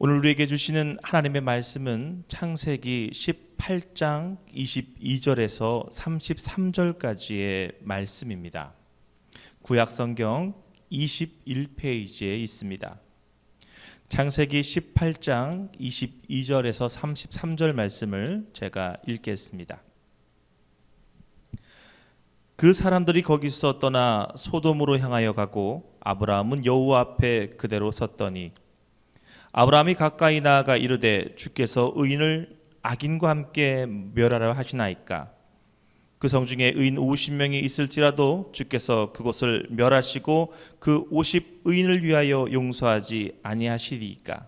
오늘 우리에게 주시는 하나님의 말씀은 창세기 18장 22절에서 33절까지의 말씀입니다. 구약성경 21페이지에 있습니다. 창세기 18장 22절에서 33절 말씀을 제가 읽겠습니다. 그 사람들이 거기서 떠나 소돔으로 향하여 가고 아브라함은 여호와 앞에 그대로 섰더니 아브라함이 가까이 나아가 이르되 주께서 의인을 악인과 함께 멸하라 하시나이까. 그 성 중에 의인 50명이 있을지라도 주께서 그곳을 멸하시고 그 50 의인을 위하여 용서하지 아니하시리이까.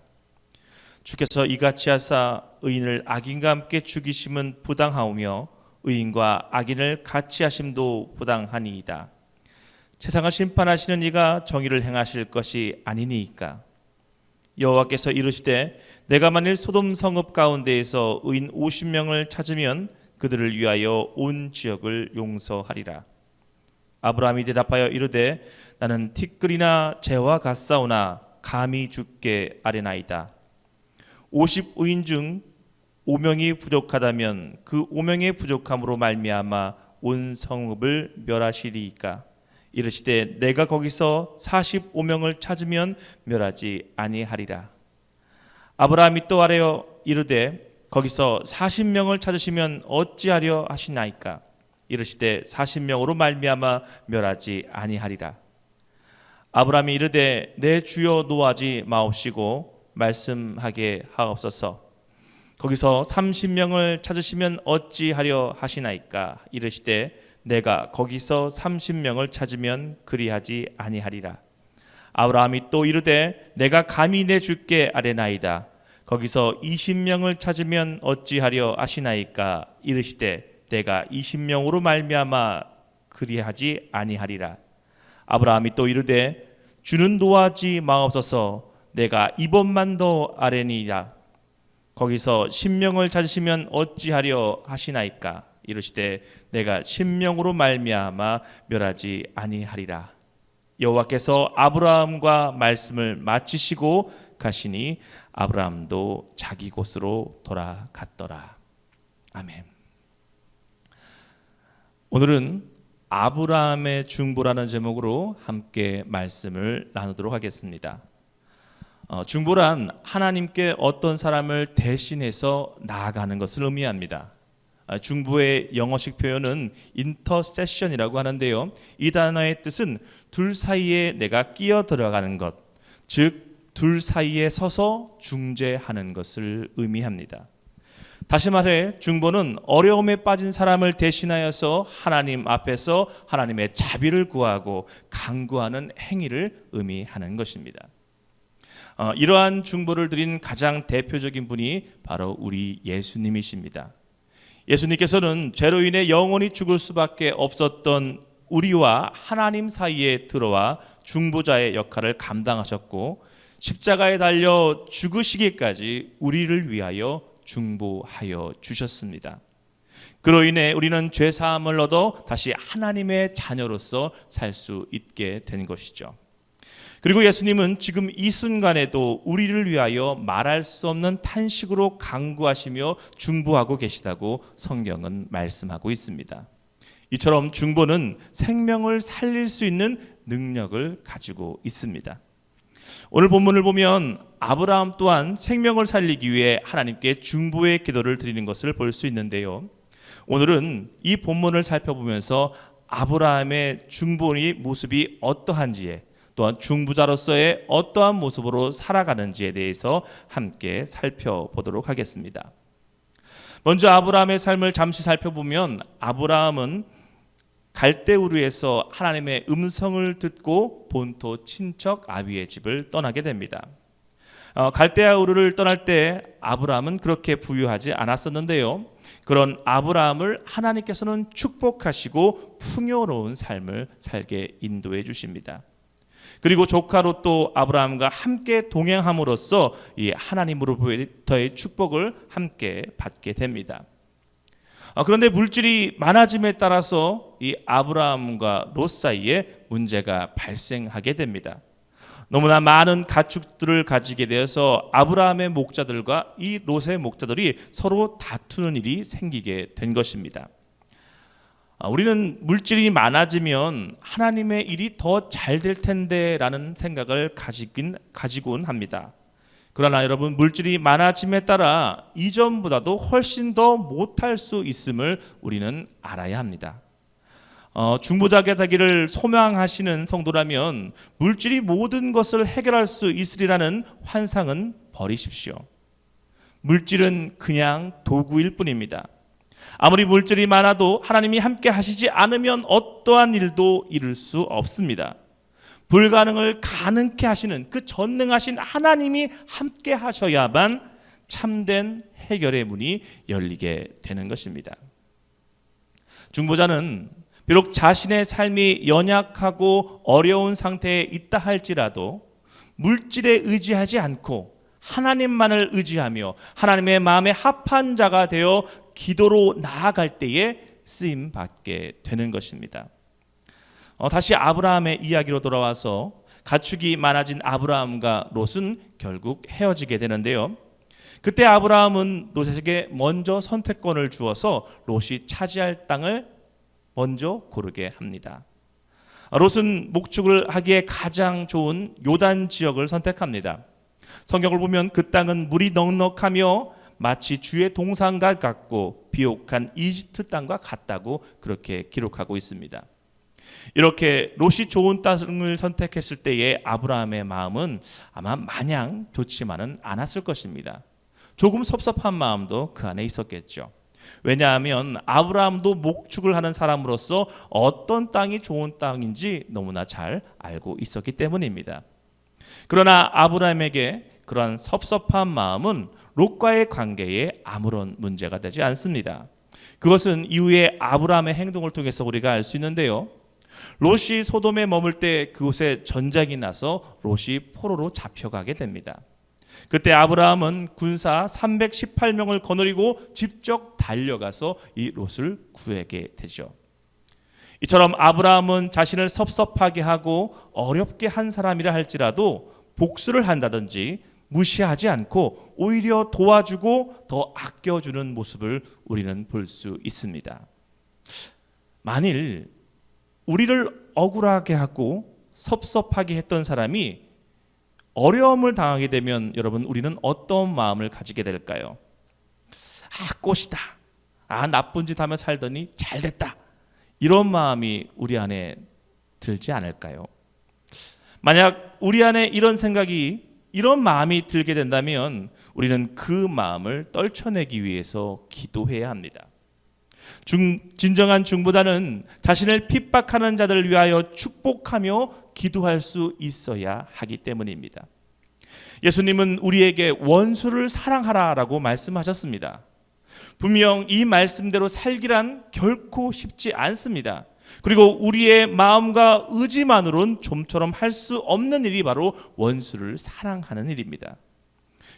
주께서 이같이 하사 의인을 악인과 함께 죽이심은 부당하오며 의인과 악인을 같이 하심도 부당하니이다. 세상을 심판하시는 이가 정의를 행하실 것이 아니니이까. 여호와께서 이르시되 내가 만일 소돔 성읍 가운데에서 의인 50명을 찾으면 그들을 위하여 온 지역을 용서하리라. 아브라함이 대답하여 이르되 나는 티끌이나 재와 같사오나 감히 주께 아뢰나이다. 50 의인 중 5명이 부족하다면 그 5명의 부족함으로 말미암아 온 성읍을 멸하시리이까. 이르시되 내가 거기서 45명을 찾으면 멸하지 아니하리라. 아브라함이 또 아뢰어 이르되 거기서 40명을 찾으시면 어찌하려 하시나이까. 이르시되 40명으로 말미암아 멸하지 아니하리라. 아브라함이 이르되 내 주여 노하지 마옵시고 말씀하게 하옵소서. 거기서 30명을 찾으시면 어찌하려 하시나이까. 이르시되 내가 거기서 30명을 찾으면 그리하지 아니하리라. 아브라함이 또 이르되 내가 감히 내 주께 아뢰나이다. 거기서 20명을 찾으면 어찌하려 하시나이까. 이르시되 내가 20명으로 말미암아 그리하지 아니하리라. 아브라함이 또 이르되 주는 노하지 마옵소서. 내가 이번만 더 아뢰니라. 거기서 10명을 찾으시면 어찌하려 하시나이까. 이르시되 내가 10명으로 말미암아 멸하지 아니하리라. 여호와께서 아브라함과 말씀을 마치시고 가시니 아브라함도 자기 곳으로 돌아갔더라. 아멘. 오늘은 아브라함의 중보라는 제목으로 함께 말씀을 나누도록 하겠습니다. 중보란 하나님께 어떤 사람을 대신해서 나아가는 것을 의미합니다. 중보의 영어식 표현은 인터세션이라고 하는데요. 이 단어의 뜻은 둘 사이에 내가 끼어 들어가는 것, 즉 둘 사이에 서서 중재하는 것을 의미합니다. 다시 말해 중보는 어려움에 빠진 사람을 대신하여서 하나님 앞에서 하나님의 자비를 구하고 간구하는 행위를 의미하는 것입니다. 이러한 중보를 드린 가장 대표적인 분이 바로 우리 예수님이십니다. 예수님께서는 죄로 인해 영원히 죽을 수밖에 없었던 우리와 하나님 사이에 들어와 중보자의 역할을 감당하셨고 십자가에 달려 죽으시기까지 우리를 위하여 중보하여 주셨습니다. 그로 인해 우리는 죄 사함을 얻어 다시 하나님의 자녀로서 살 수 있게 된 것이죠. 그리고 예수님은 지금 이 순간에도 우리를 위하여 말할 수 없는 탄식으로 간구하시며 중보하고 계시다고 성경은 말씀하고 있습니다. 이처럼 중보는 생명을 살릴 수 있는 능력을 가지고 있습니다. 오늘 본문을 보면 아브라함 또한 생명을 살리기 위해 하나님께 중보의 기도를 드리는 것을 볼 수 있는데요. 오늘은 이 본문을 살펴보면서 아브라함의 중보의 모습이 어떠한지에 또한 중보자로서의 어떠한 모습으로 살아가는지에 대해서 함께 살펴보도록 하겠습니다. 먼저 아브라함의 삶을 잠시 살펴보면 아브라함은 갈대우르에서 하나님의 음성을 듣고 본토 친척 아비의 집을 떠나게 됩니다. 갈대우르를 떠날 때 아브라함은 그렇게 부유하지 않았었는데요. 그런 아브라함을 하나님께서는 축복하시고 풍요로운 삶을 살게 인도해 주십니다. 그리고 조카 롯도 아브라함과 함께 동행함으로써 이 하나님으로부터의 축복을 함께 받게 됩니다. 그런데 물질이 많아짐에 따라서 이 아브라함과 롯 사이에 문제가 발생하게 됩니다. 너무나 많은 가축들을 가지게 되어서 아브라함의 목자들과 이 롯의 목자들이 서로 다투는 일이 생기게 된 것입니다. 우리는 물질이 많아지면 하나님의 일이 더 잘 될 텐데라는 생각을 가지곤 합니다. 그러나 여러분, 물질이 많아짐에 따라 이전보다도 훨씬 더 못할 수 있음을 우리는 알아야 합니다. 중보자가 되기를 소망하시는 성도라면 물질이 모든 것을 해결할 수 있으리라는 환상은 버리십시오. 물질은 그냥 도구일 뿐입니다. 아무리 물질이 많아도 하나님이 함께 하시지 않으면 어떠한 일도 이룰 수 없습니다. 불가능을 가능케 하시는 그 전능하신 하나님이 함께 하셔야만 참된 해결의 문이 열리게 되는 것입니다. 중보자는 비록 자신의 삶이 연약하고 어려운 상태에 있다 할지라도 물질에 의지하지 않고 하나님만을 의지하며 하나님의 마음에 합한 자가 되어 기도로 나아갈 때에 쓰임 받게 되는 것입니다. 다시 아브라함의 이야기로 돌아와서 가축이 많아진 아브라함과 롯은 결국 헤어지게 되는데요. 그때 아브라함은 롯에게 먼저 선택권을 주어서 롯이 차지할 땅을 먼저 고르게 합니다. 롯은 목축을 하기에 가장 좋은 요단 지역을 선택합니다. 성경을 보면 그 땅은 물이 넉넉하며 마치 주의 동산과 같고 비옥한 이집트 땅과 같다고 그렇게 기록하고 있습니다. 이렇게 롯이 좋은 땅을 선택했을 때의 아브라함의 마음은 아마 마냥 좋지만은 않았을 것입니다. 조금 섭섭한 마음도 그 안에 있었겠죠. 왜냐하면 아브라함도 목축을 하는 사람으로서 어떤 땅이 좋은 땅인지 너무나 잘 알고 있었기 때문입니다. 그러나 아브라함에게 그러한 섭섭한 마음은 롯과의 관계에 아무런 문제가 되지 않습니다. 그것은 이후에 아브라함의 행동을 통해서 우리가 알 수 있는데요. 롯이 소돔에 머물 때 그곳에 전쟁이 나서 롯이 포로로 잡혀가게 됩니다. 그때 아브라함은 군사 318명을 거느리고 직접 달려가서 이 롯을 구하게 되죠. 이처럼 아브라함은 자신을 섭섭하게 하고 어렵게 한 사람이라 할지라도 복수를 한다든지 무시하지 않고 오히려 도와주고 더 아껴주는 모습을 우리는 볼 수 있습니다. 만일 우리를 억울하게 하고 섭섭하게 했던 사람이 어려움을 당하게 되면 여러분, 우리는 어떤 마음을 가지게 될까요? 꽃이다. 나쁜 짓 하며 살더니 잘됐다. 이런 마음이 우리 안에 들지 않을까요? 만약 우리 안에 이런 마음이 들게 된다면 우리는 그 마음을 떨쳐내기 위해서 기도해야 합니다. 진정한 중보자는 자신을 핍박하는 자들을 위하여 축복하며 기도할 수 있어야 하기 때문입니다. 예수님은 우리에게 원수를 사랑하라라고 말씀하셨습니다. 분명 이 말씀대로 살기란 결코 쉽지 않습니다. 그리고 우리의 마음과 의지만으로는 좀처럼 할 수 없는 일이 바로 원수를 사랑하는 일입니다.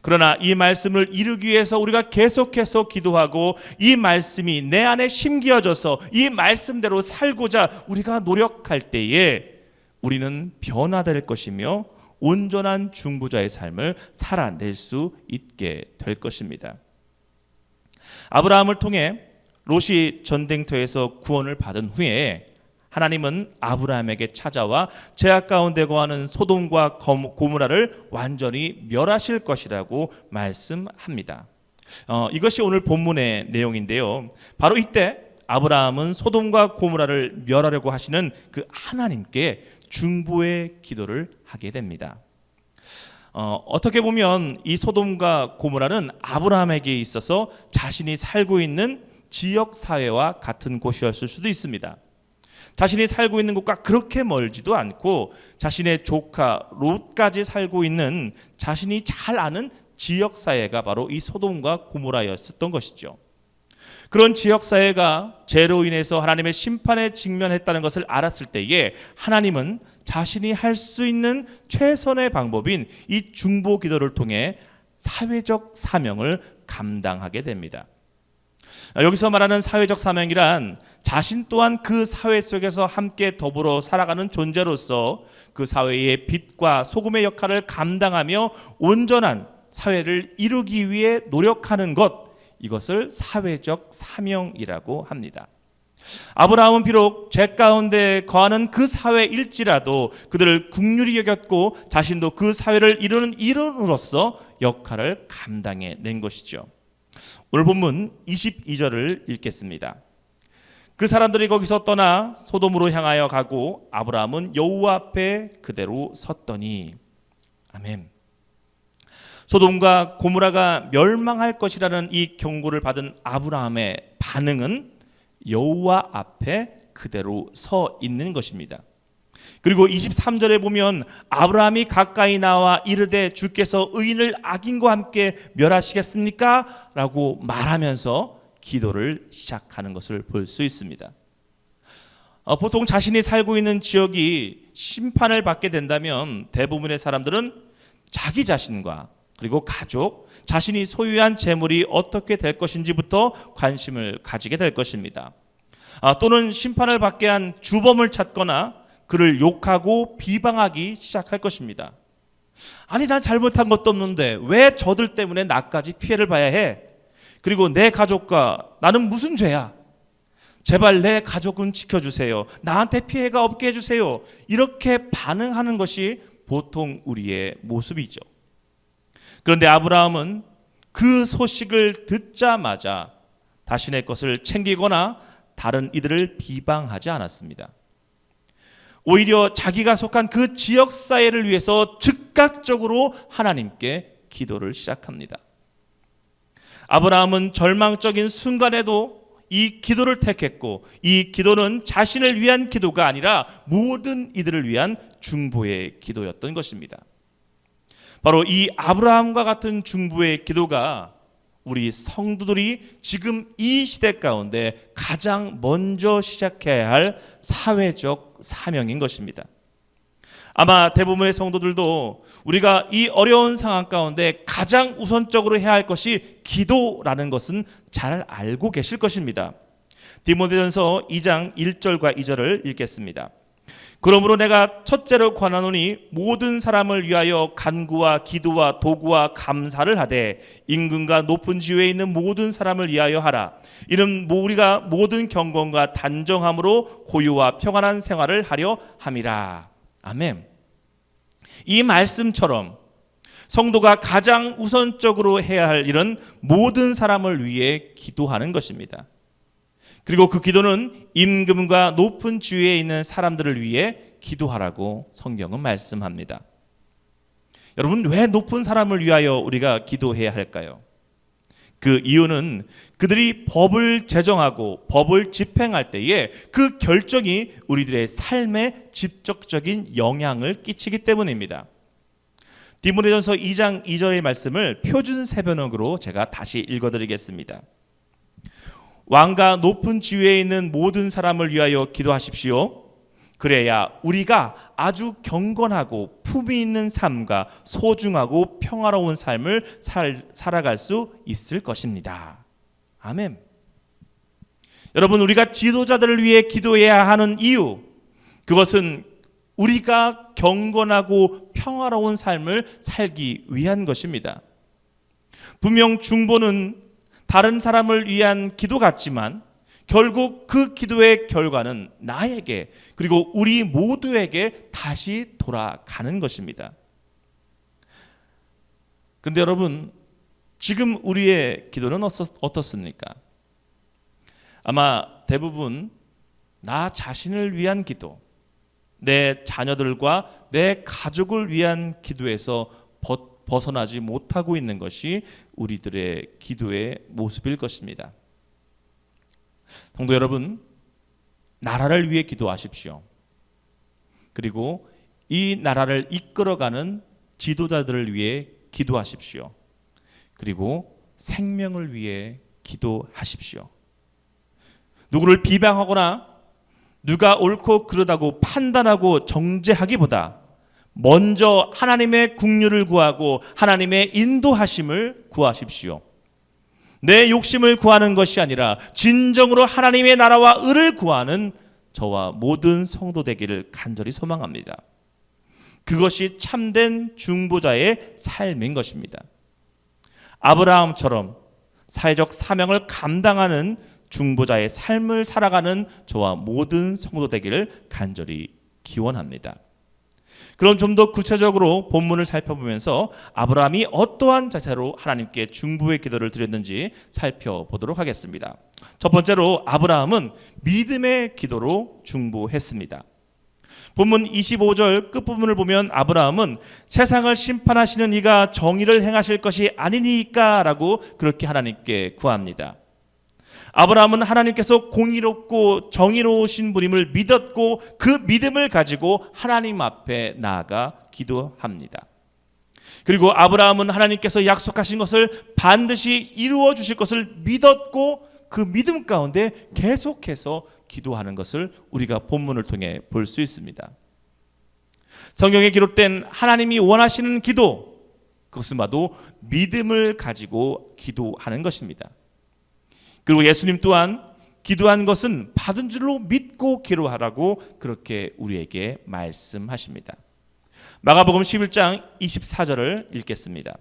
그러나 이 말씀을 이루기 위해서 우리가 계속해서 기도하고 이 말씀이 내 안에 심기어져서 이 말씀대로 살고자 우리가 노력할 때에 우리는 변화될 것이며 온전한 중보자의 삶을 살아낼 수 있게 될 것입니다. 아브라함을 통해 롯이 전쟁터에서 구원을 받은 후에 하나님은 아브라함에게 찾아와 죄악 가운데 거하는 소돔과 고모라를 완전히 멸하실 것이라고 말씀합니다. 이것이 오늘 본문의 내용인데요. 바로 이때 아브라함은 소돔과 고모라를 멸하려고 하시는 그 하나님께 중보의 기도를 하게 됩니다. 어떻게 보면 이 소돔과 고모라는 아브라함에게 있어서 자신이 살고 있는 지역 사회와 같은 곳이었을 수도 있습니다. 자신이 살고 있는 곳과 그렇게 멀지도 않고 자신의 조카 롯까지 살고 있는 자신이 잘 아는 지역 사회가 바로 이 소돔과 고모라였었던 것이죠. 그런 지역 사회가 죄로 인해서 하나님의 심판에 직면했다는 것을 알았을 때에 하나님은 자신이 할 수 있는 최선의 방법인 이 중보 기도를 통해 사회적 사명을 감당하게 됩니다. 여기서 말하는 사회적 사명이란 자신 또한 그 사회 속에서 함께 더불어 살아가는 존재로서 그 사회의 빛과 소금의 역할을 감당하며 온전한 사회를 이루기 위해 노력하는 것, 이것을 사회적 사명이라고 합니다. 아브라함은 비록 죄 가운데 거하는 그 사회일지라도 그들을 긍휼히 여겼고 자신도 그 사회를 이루는 일원으로서 역할을 감당해 낸 것이죠. 오늘 본문 22절을 읽겠습니다. 그 사람들이 거기서 떠나 소돔으로 향하여 가고 아브라함은 여호와 앞에 그대로 섰더니. 아멘. 소돔과 고모라가 멸망할 것이라는 이 경고를 받은 아브라함의 반응은 여호와 앞에 그대로 서 있는 것입니다. 그리고 23절에 보면 아브라함이 가까이 나와 이르되 주께서 의인을 악인과 함께 멸하시겠습니까? 라고 말하면서 기도를 시작하는 것을 볼 수 있습니다. 보통 자신이 살고 있는 지역이 심판을 받게 된다면 대부분의 사람들은 자기 자신과 그리고 가족, 자신이 소유한 재물이 어떻게 될 것인지부터 관심을 가지게 될 것입니다. 또는 심판을 받게 한 주범을 찾거나 그를 욕하고 비방하기 시작할 것입니다. 아니, 난 잘못한 것도 없는데 왜 저들 때문에 나까지 피해를 봐야 해? 그리고 내 가족과 나는 무슨 죄야? 제발 내 가족은 지켜주세요. 나한테 피해가 없게 해주세요. 이렇게 반응하는 것이 보통 우리의 모습이죠. 그런데 아브라함은 그 소식을 듣자마자 자신의 것을 챙기거나 다른 이들을 비방하지 않았습니다. 오히려 자기가 속한 그 지역 사회를 위해서 즉각적으로 하나님께 기도를 시작합니다. 아브라함은 절망적인 순간에도 이 기도를 택했고, 이 기도는 자신을 위한 기도가 아니라 모든 이들을 위한 중보의 기도였던 것입니다. 바로 이 아브라함과 같은 중보의 기도가 우리 성도들이 지금 이 시대 가운데 가장 먼저 시작해야 할 사회적 사명인 것입니다. 아마 대부분의 성도들도 우리가 이 어려운 상황 가운데 가장 우선적으로 해야 할 것이 기도라는 것은 잘 알고 계실 것입니다. 디모데전서 2장 1절과 2절을 읽겠습니다. 그러므로 내가 첫째로 권하노니 모든 사람을 위하여 간구와 기도와 도구와 감사를 하되 임금과 높은 지위에 있는 모든 사람을 위하여 하라. 이는 우리가 모든 경건과 단정함으로 고요와 평안한 생활을 하려 함이라. 아멘. 이 말씀처럼 성도가 가장 우선적으로 해야 할 일은 모든 사람을 위해 기도하는 것입니다. 그리고 그 기도는 임금과 높은 지위에 있는 사람들을 위해 기도하라고 성경은 말씀합니다. 여러분, 왜 높은 사람을 위하여 우리가 기도해야 할까요? 그 이유는 그들이 법을 제정하고 법을 집행할 때에 그 결정이 우리들의 삶에 직접적인 영향을 끼치기 때문입니다. 디모데전서 2장 2절의 말씀을 표준 세번역으로 제가 다시 읽어드리겠습니다. 왕과 높은 지위에 있는 모든 사람을 위하여 기도하십시오. 그래야 우리가 아주 경건하고 품위 있는 삶과 소중하고 평화로운 삶을 살아갈 수 있을 것입니다. 아멘. 여러분, 우리가 지도자들을 위해 기도해야 하는 이유, 그것은 우리가 경건하고 평화로운 삶을 살기 위한 것입니다. 분명 중보는 다른 사람을 위한 기도 같지만 결국 그 기도의 결과는 나에게 그리고 우리 모두에게 다시 돌아가는 것입니다. 그런데 여러분, 지금 우리의 기도는 어떻습니까? 아마 대부분 나 자신을 위한 기도, 내 자녀들과 내 가족을 위한 기도에서 벗어나지 못하고 있는 것이 우리들의 기도의 모습일 것입니다. 성도 여러분, 나라를 위해 기도하십시오. 그리고 이 나라를 이끌어가는 지도자들을 위해 기도하십시오. 그리고 생명을 위해 기도하십시오. 누구를 비방하거나 누가 옳고 그르다고 판단하고 정죄하기보다 먼저 하나님의 긍휼을 구하고 하나님의 인도하심을 구하십시오. 내 욕심을 구하는 것이 아니라 진정으로 하나님의 나라와 의를 구하는 저와 모든 성도 되기를 간절히 소망합니다. 그것이 참된 중보자의 삶인 것입니다. 아브라함처럼 사회적 사명을 감당하는 중보자의 삶을 살아가는 저와 모든 성도 되기를 간절히 기원합니다. 그럼 좀 더 구체적으로 본문을 살펴보면서 아브라함이 어떠한 자세로 하나님께 중보의 기도를 드렸는지 살펴보도록 하겠습니다. 첫 번째로 아브라함은 믿음의 기도로 중보했습니다. 본문 25절 끝부분을 보면 아브라함은 세상을 심판하시는 이가 정의를 행하실 것이 아니니까 라고 그렇게 하나님께 구합니다. 아브라함은 하나님께서 공의롭고 정의로우신 분임을 믿었고 그 믿음을 가지고 하나님 앞에 나아가 기도합니다. 그리고 아브라함은 하나님께서 약속하신 것을 반드시 이루어 주실 것을 믿었고 그 믿음 가운데 계속해서 기도하는 것을 우리가 본문을 통해 볼 수 있습니다. 성경에 기록된 하나님이 원하시는 기도, 그것은 바로 믿음을 가지고 기도하는 것입니다. 그리고 예수님 또한 기도한 것은 받은 줄로 믿고 기도하라고 그렇게 우리에게 말씀하십니다. 마가복음 11장 24절을 읽겠습니다.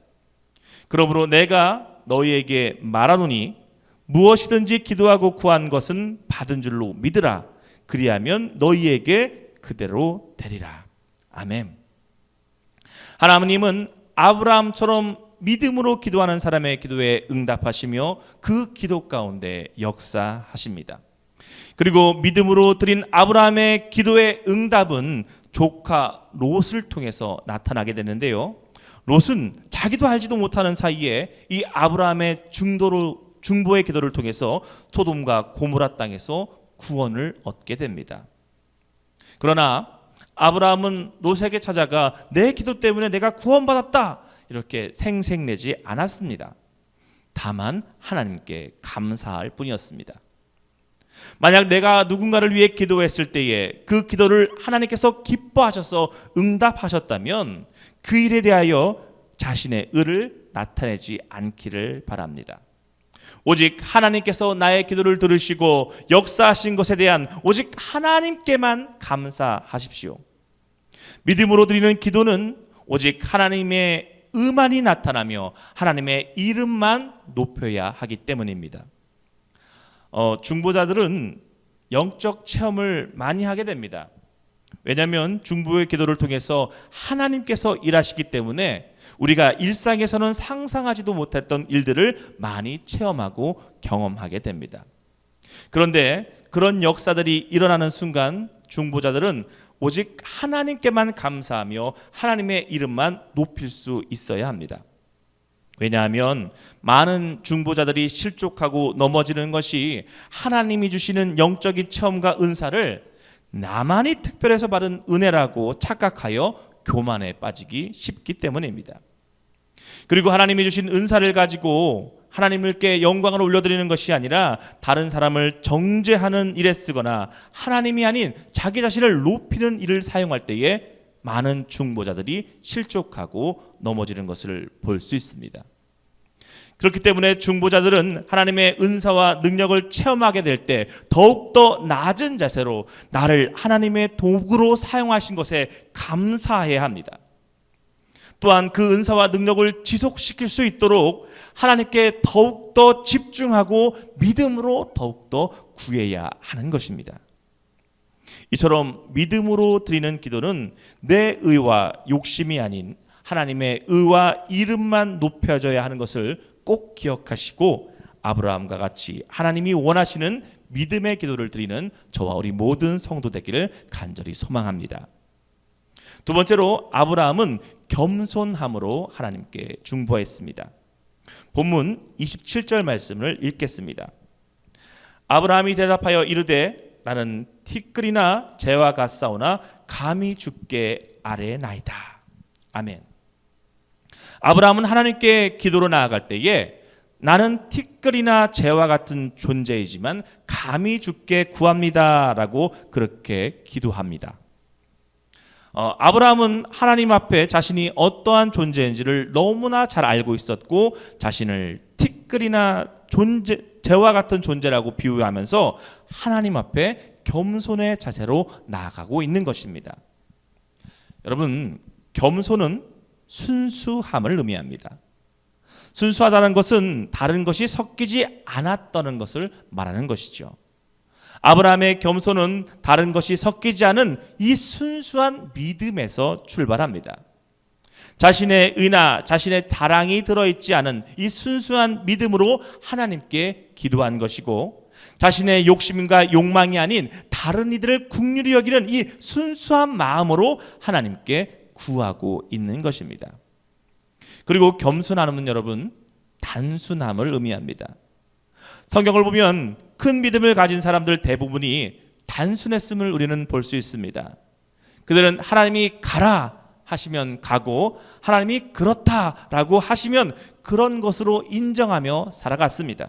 그러므로 내가 너희에게 말하노니 무엇이든지 기도하고 구한 것은 받은 줄로 믿으라. 그리하면 너희에게 그대로 되리라. 아멘. 하나님은 아브라함처럼 믿음으로 기도하는 사람의 기도에 응답하시며 그 기도 가운데 역사하십니다. 그리고 믿음으로 드린 아브라함의 기도의 응답은 조카 롯을 통해서 나타나게 되는데요. 롯은 자기도 알지도 못하는 사이에 이 아브라함의 중보의 기도를 통해서 소돔과 고모라 땅에서 구원을 얻게 됩니다. 그러나 아브라함은 롯에게 찾아가 내 기도 때문에 내가 구원받았다 이렇게 생색내지 않았습니다. 다만 하나님께 감사할 뿐이었습니다. 만약 내가 누군가를 위해 기도했을 때에 그 기도를 하나님께서 기뻐하셔서 응답하셨다면 그 일에 대하여 자신의 의를 나타내지 않기를 바랍니다. 오직 하나님께서 나의 기도를 들으시고 역사하신 것에 대한 오직 하나님께만 감사하십시오. 믿음으로 드리는 기도는 오직 하나님의 의만이 나타나며 하나님의 이름만 높여야 하기 때문입니다. 중보자들은 영적 체험을 많이 하게 됩니다. 왜냐하면 중보의 기도를 통해서 하나님께서 일하시기 때문에 우리가 일상에서는 상상하지도 못했던 일들을 많이 체험하고 경험하게 됩니다. 그런데 그런 역사들이 일어나는 순간 중보자들은 오직 하나님께만 감사하며 하나님의 이름만 높일 수 있어야 합니다. 왜냐하면 많은 중보자들이 실족하고 넘어지는 것이 하나님이 주시는 영적인 체험과 은사를 나만이 특별해서 받은 은혜라고 착각하여 교만에 빠지기 쉽기 때문입니다. 그리고 하나님이 주신 은사를 가지고 하나님께 영광을 올려드리는 것이 아니라 다른 사람을 정죄하는 일에 쓰거나 하나님이 아닌 자기 자신을 높이는 일을 사용할 때에 많은 중보자들이 실족하고 넘어지는 것을 볼 수 있습니다. 그렇기 때문에 중보자들은 하나님의 은사와 능력을 체험하게 될 때 더욱더 낮은 자세로 나를 하나님의 도구로 사용하신 것에 감사해야 합니다. 또한 그 은사와 능력을 지속시킬 수 있도록 하나님께 더욱더 집중하고 믿음으로 더욱더 구해야 하는 것입니다. 이처럼 믿음으로 드리는 기도는 내 의와 욕심이 아닌 하나님의 의와 이름만 높여져야 하는 것을 꼭 기억하시고 아브라함과 같이 하나님이 원하시는 믿음의 기도를 드리는 저와 우리 모든 성도 되기를 간절히 소망합니다. 두 번째로 아브라함은 겸손함으로 하나님께 중보했습니다. 본문 27절 말씀을 읽겠습니다. 아브라함이 대답하여 이르되 나는 티끌이나 재와 같사오나 감히 주께 아뢰나이다. 아멘. 아브라함은 하나님께 기도로 나아갈 때에 나는 티끌이나 재와 같은 존재이지만 감히 주께 구합니다라고 그렇게 기도합니다. 아브라함은 하나님 앞에 자신이 어떠한 존재인지를 너무나 잘 알고 있었고 자신을 티끌이나 재와 같은 존재라고 비유하면서 하나님 앞에 겸손의 자세로 나아가고 있는 것입니다. 여러분, 겸손은 순수함을 의미합니다. 순수하다는 것은 다른 것이 섞이지 않았다는 것을 말하는 것이죠. 아브라함의 겸손은 다른 것이 섞이지 않은 이 순수한 믿음에서 출발합니다. 자신의 의나 자신의 자랑이 들어있지 않은 이 순수한 믿음으로 하나님께 기도한 것이고, 자신의 욕심과 욕망이 아닌 다른 이들을 긍휼히 여기는 이 순수한 마음으로 하나님께 구하고 있는 것입니다. 그리고 겸손함은 여러분, 단순함을 의미합니다. 성경을 보면 큰 믿음을 가진 사람들 대부분이 단순했음을 우리는 볼 수 있습니다. 그들은 하나님이 가라 하시면 가고, 하나님이 그렇다라고 하시면 그런 것으로 인정하며 살아갔습니다.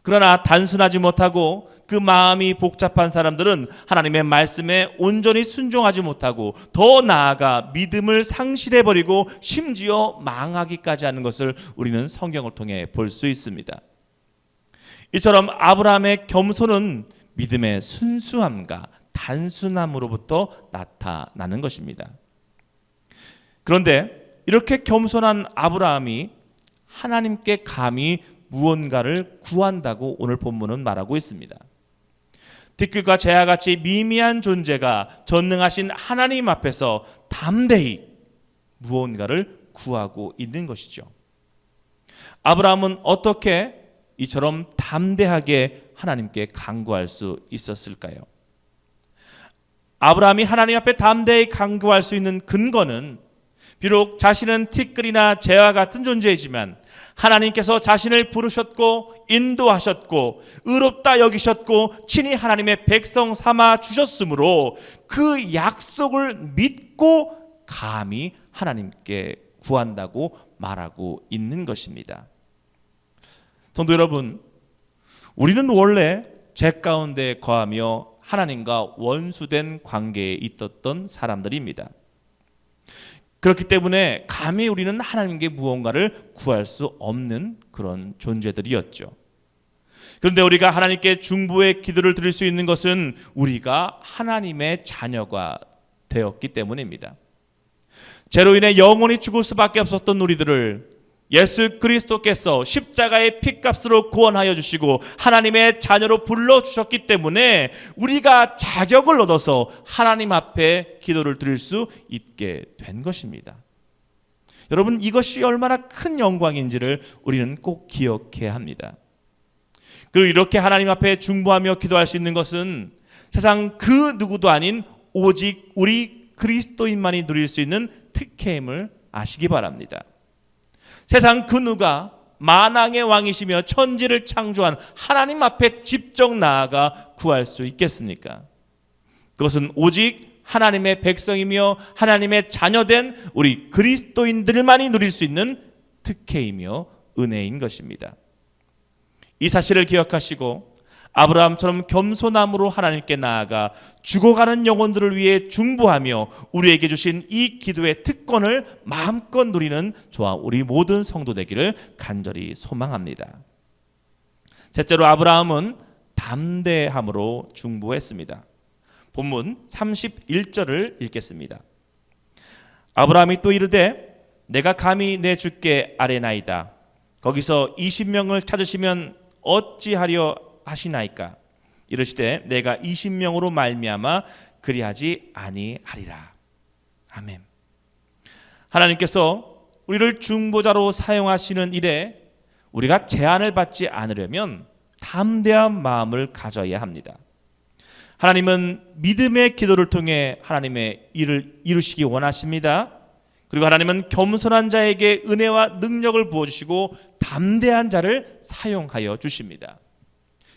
그러나 단순하지 못하고 그 마음이 복잡한 사람들은 하나님의 말씀에 온전히 순종하지 못하고, 더 나아가 믿음을 상실해버리고 심지어 망하기까지 하는 것을 우리는 성경을 통해 볼 수 있습니다. 이처럼 아브라함의 겸손은 믿음의 순수함과 단순함으로부터 나타나는 것입니다. 그런데 이렇게 겸손한 아브라함이 하나님께 감히 무언가를 구한다고 오늘 본문은 말하고 있습니다. 티끌과 재와 같이 미미한 존재가 전능하신 하나님 앞에서 담대히 무언가를 구하고 있는 것이죠. 아브라함은 어떻게 이처럼 담대하게 하나님께 간구할 수 있었을까요? 아브라함이 하나님 앞에 담대히 간구할 수 있는 근거는, 비록 자신은 티끌이나 재와 같은 존재이지만 하나님께서 자신을 부르셨고 인도하셨고 의롭다 여기셨고 친히 하나님의 백성 삼아 주셨으므로 그 약속을 믿고 감히 하나님께 구한다고 말하고 있는 것입니다. 성도 여러분, 우리는 원래 죄 가운데 거하며 하나님과 원수된 관계에 있었던 사람들입니다. 그렇기 때문에 감히 우리는 하나님께 무언가를 구할 수 없는 그런 존재들이었죠. 그런데 우리가 하나님께 중보의 기도를 드릴 수 있는 것은 우리가 하나님의 자녀가 되었기 때문입니다. 죄로 인해 영원히 죽을 수밖에 없었던 우리들을 예수 그리스도께서 십자가의 피값으로 구원하여 주시고 하나님의 자녀로 불러주셨기 때문에 우리가 자격을 얻어서 하나님 앞에 기도를 드릴 수 있게 된 것입니다. 여러분, 이것이 얼마나 큰 영광인지를 우리는 꼭 기억해야 합니다. 그리고 이렇게 하나님 앞에 중보하며 기도할 수 있는 것은 세상 그 누구도 아닌 오직 우리 그리스도인만이 누릴 수 있는 특혜임을 아시기 바랍니다. 세상 그 누가 만왕의 왕이시며 천지를 창조한 하나님 앞에 직접 나아가 구할 수 있겠습니까? 그것은 오직 하나님의 백성이며 하나님의 자녀된 우리 그리스도인들만이 누릴 수 있는 특혜이며 은혜인 것입니다. 이 사실을 기억하시고 아브라함처럼 겸손함으로 하나님께 나아가 죽어가는 영혼들을 위해 중보하며 우리에게 주신 이 기도의 특권을 마음껏 누리는 저와 우리 모든 성도 되기를 간절히 소망합니다. 셋째로 아브라함은 담대함으로 중보했습니다. 본문 31절을 읽겠습니다. 아브라함이 또 이르되 내가 감히 내 주께 아뢰나이다. 거기서 20명을 찾으시면 어찌하려 하시나이까? 이르시되 내가 20명으로 말미암아 그리하지 아니하리라. 아멘. 하나님께서 우리를 중보자로 사용하시는 일에 우리가 제한을 받지 않으려면 담대한 마음을 가져야 합니다. 하나님은 믿음의 기도를 통해 하나님의 일을 이루시기 원하십니다. 그리고 하나님은 겸손한 자에게 은혜와 능력을 부어주시고 담대한 자를 사용하여 주십니다.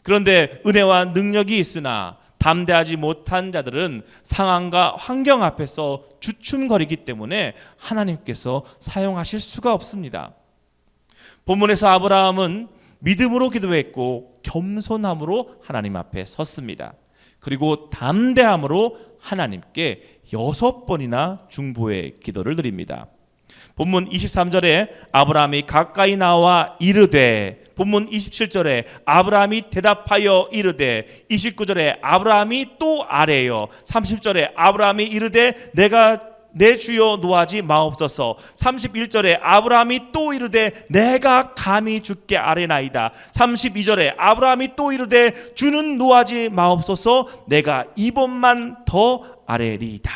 그런데 은혜와 능력이 있으나 담대하지 못한 자들은 상황과 환경 앞에서 주춤거리기 때문에 하나님께서 사용하실 수가 없습니다. 본문에서 아브라함은 믿음으로 기도했고 겸손함으로 하나님 앞에 섰습니다. 그리고 담대함으로 하나님께 6번이나 중보의 기도를 드립니다. 본문 23절에 아브라함이 가까이 나와 이르되, 본문 27절에 아브라함이 대답하여 이르되, 29절에 아브라함이 또 아뢰요, 30절에 아브라함이 이르되 내가 내 주여 노하지 마옵소서, 31절에 아브라함이 또 이르되 내가 감히 주께 아뢰나이다, 32절에 아브라함이 또 이르되 주는 노하지 마옵소서, 내가 이번만 더 아뢰리이다.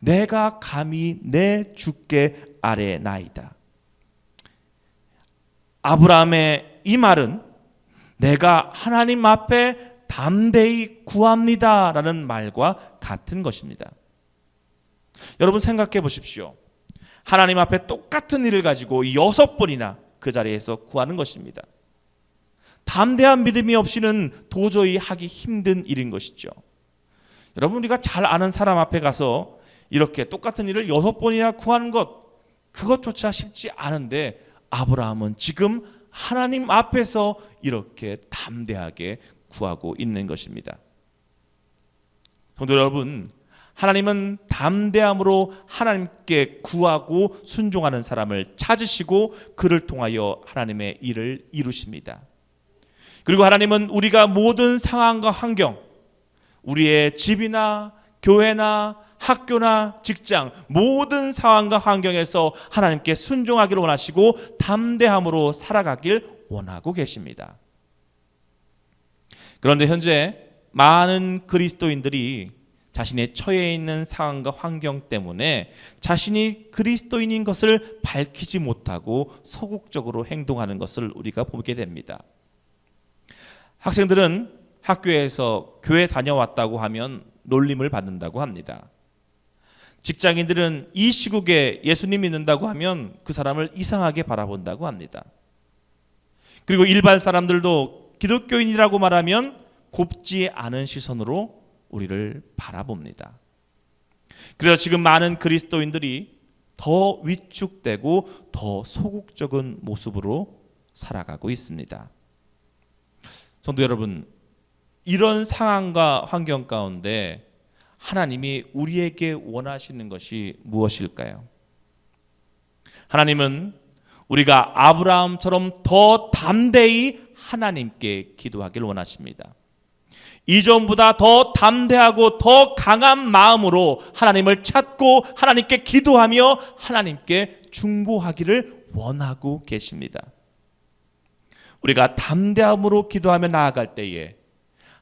내가 감히 내 주께 아뢰나이다. 아브라함의 이 말은 내가 하나님 앞에 담대히 구합니다 라는 말과 같은 것입니다. 여러분 생각해 보십시오. 하나님 앞에 똑같은 일을 가지고 6번이나 그 자리에서 구하는 것입니다. 담대한 믿음이 없이는 도저히 하기 힘든 일인 것이죠. 여러분, 우리가 잘 아는 사람 앞에 가서 이렇게 똑같은 일을 6번이나 구하는 것, 그것조차 쉽지 않은데 아브라함은 지금 하나님 앞에서 이렇게 담대하게 구하고 있는 것입니다. 성도 여러분, 하나님은 담대함으로 하나님께 구하고 순종하는 사람을 찾으시고 그를 통하여 하나님의 일을 이루십니다. 그리고 하나님은 우리가 모든 상황과 환경, 우리의 집이나 교회나 학교나 직장, 모든 상황과 환경에서 하나님께 순종하기를 원하시고 담대함으로 살아가길 원하고 계십니다. 그런데 현재 많은 그리스도인들이 자신의 처해 있는 상황과 환경 때문에 자신이 그리스도인인 것을 밝히지 못하고 소극적으로 행동하는 것을 우리가 보게 됩니다. 학생들은 학교에서 교회 다녀왔다고 하면 놀림을 받는다고 합니다. 직장인들은 이 시국에 예수님 믿는다고 하면 그 사람을 이상하게 바라본다고 합니다. 그리고 일반 사람들도 기독교인이라고 말하면 곱지 않은 시선으로 우리를 바라봅니다. 그래서 지금 많은 그리스도인들이 더 위축되고 더 소극적인 모습으로 살아가고 있습니다. 성도 여러분, 이런 상황과 환경 가운데 하나님이 우리에게 원하시는 것이 무엇일까요? 하나님은 우리가 아브라함처럼 더 담대히 하나님께 기도하기를 원하십니다. 이전보다 더 담대하고 더 강한 마음으로 하나님을 찾고 하나님께 기도하며 하나님께 중보하기를 원하고 계십니다. 우리가 담대함으로 기도하며 나아갈 때에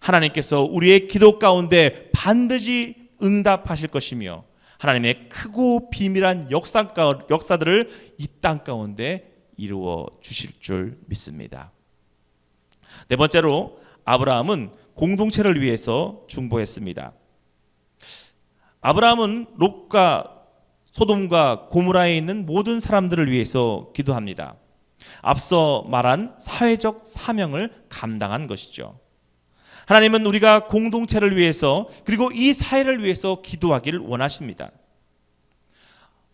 하나님께서 우리의 기도 가운데 반드시 응답하실 것이며 하나님의 크고 비밀한 역사들을 이 땅 가운데 이루어 주실 줄 믿습니다. 네 번째로 아브라함은 공동체를 위해서 중보했습니다. 아브라함은 롯과 소돔과 고모라에 있는 모든 사람들을 위해서 기도합니다. 앞서 말한 사회적 사명을 감당한 것이죠. 하나님은 우리가 공동체를 위해서 그리고 이 사회를 위해서 기도하기를 원하십니다.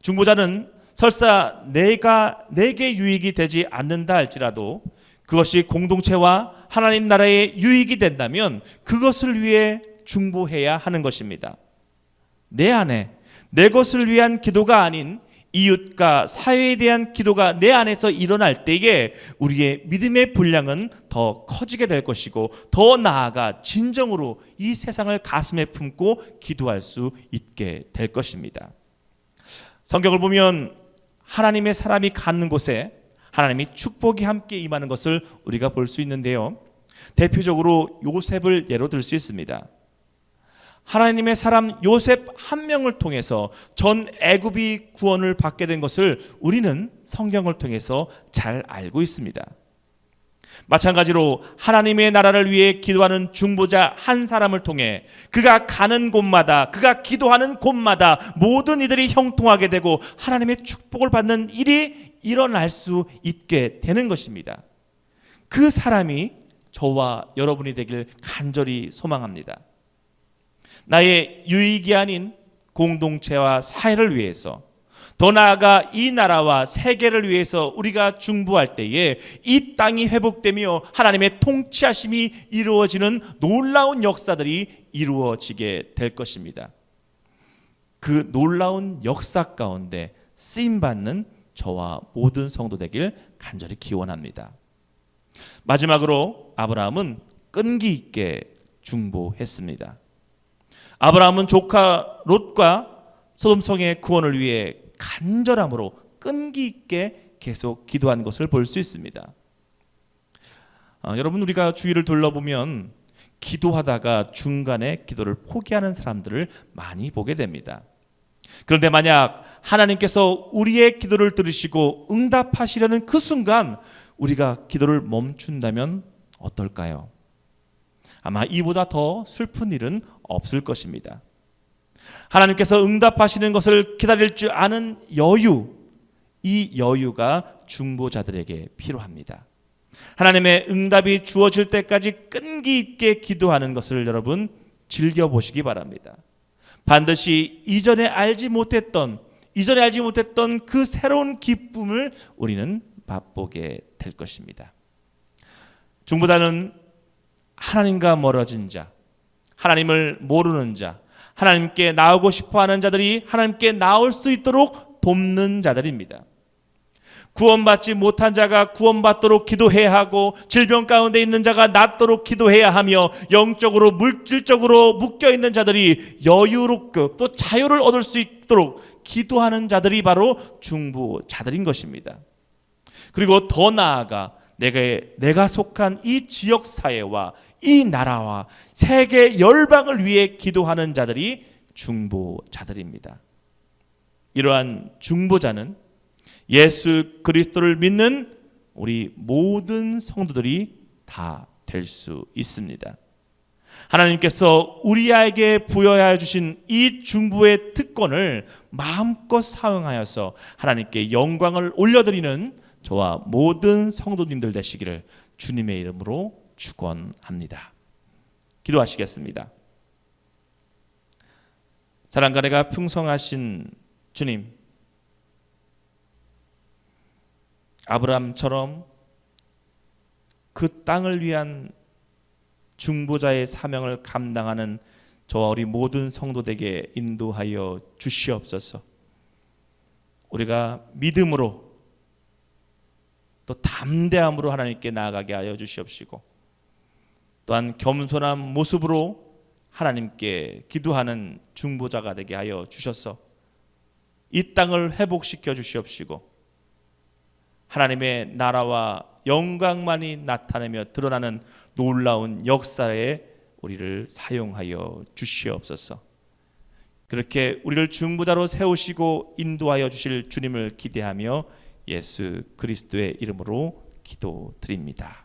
중보자는 설사 내게 유익이 되지 않는다 할지라도 그것이 공동체와 하나님 나라의 유익이 된다면 그것을 위해 중보해야 하는 것입니다. 내 안에 내 것을 위한 기도가 아닌 이웃과 사회에 대한 기도가 내 안에서 일어날 때에 우리의 믿음의 분량은 더 커지게 될 것이고 더 나아가 진정으로 이 세상을 가슴에 품고 기도할 수 있게 될 것입니다. 성경을 보면 하나님의 사람이 가는 곳에 하나님이 축복이 함께 임하는 것을 우리가 볼 수 있는데요. 대표적으로 요셉을 예로 들 수 있습니다. 하나님의 사람 요셉 한 명을 통해서 전 애굽이 구원을 받게 된 것을 우리는 성경을 통해서 잘 알고 있습니다. 마찬가지로 하나님의 나라를 위해 기도하는 중보자 한 사람을 통해 그가 가는 곳마다 그가 기도하는 곳마다 모든 이들이 형통하게 되고 하나님의 축복을 받는 일이 일어날 수 있게 되는 것입니다. 그 사람이 저와 여러분이 되길 간절히 소망합니다. 나의 유익이 아닌 공동체와 사회를 위해서 더 나아가 이 나라와 세계를 위해서 우리가 중보할 때에 이 땅이 회복되며 하나님의 통치하심이 이루어지는 놀라운 역사들이 이루어지게 될 것입니다. 그 놀라운 역사 가운데 쓰임받는 저와 모든 성도 되길 간절히 기원합니다. 마지막으로 아브라함은 끈기 있게 중보했습니다. 아브라함은 조카 롯과 소돔성의 구원을 위해 간절함으로 끈기 있게 계속 기도한 것을 볼 수 있습니다. 여러분, 우리가 주위를 둘러보면 기도하다가 중간에 기도를 포기하는 사람들을 많이 보게 됩니다. 그런데 만약 하나님께서 우리의 기도를 들으시고 응답하시려는 그 순간 우리가 기도를 멈춘다면 어떨까요? 아마 이보다 더 슬픈 일은 없을 것입니다. 하나님께서 응답하시는 것을 기다릴 줄 아는 여유, 이 여유가 중보자들에게 필요합니다. 하나님의 응답이 주어질 때까지 끈기 있게 기도하는 것을 여러분 즐겨보시기 바랍니다. 반드시 이전에 알지 못했던 그 새로운 기쁨을 우리는 맛보게 될 것입니다. 중보자는 하나님과 멀어진 자, 하나님을 모르는 자, 하나님께 나오고 싶어하는 자들이 하나님께 나올 수 있도록 돕는 자들입니다. 구원받지 못한 자가 구원받도록 기도해야 하고 질병 가운데 있는 자가 낫도록 기도해야 하며 영적으로 물질적으로 묶여있는 자들이 여유롭고 또 자유를 얻을 수 있도록 기도하는 자들이 바로 중보자들인 것입니다. 그리고 더 나아가 내가 속한 이 지역사회와 이 나라와 세계 열방을 위해 기도하는 자들이 중보자들입니다. 이러한 중보자는 예수 그리스도를 믿는 우리 모든 성도들이 다 될 수 있습니다. 하나님께서 우리에게 부여하여 주신 이 중보의 특권을 마음껏 사용하여서 하나님께 영광을 올려드리는 저와 모든 성도님들 되시기를 주님의 이름으로 축원합니다. 기도하시겠습니다. 사랑과 은혜가 풍성하신 주님, 아브라함처럼 그 땅을 위한 중보자의 사명을 감당하는 저와 우리 모든 성도들에게 인도하여 주시옵소서. 우리가 믿음으로 또 담대함으로 하나님께 나아가게 하여 주시옵시고, 또한 겸손한 모습으로 하나님께 기도하는 중보자가 되게 하여 주셔서 이 땅을 회복시켜 주시옵시고, 하나님의 나라와 영광만이 나타내며 드러나는 놀라운 역사에 우리를 사용하여 주시옵소서. 그렇게 우리를 중보자로 세우시고 인도하여 주실 주님을 기대하며 예수 그리스도의 이름으로 기도드립니다.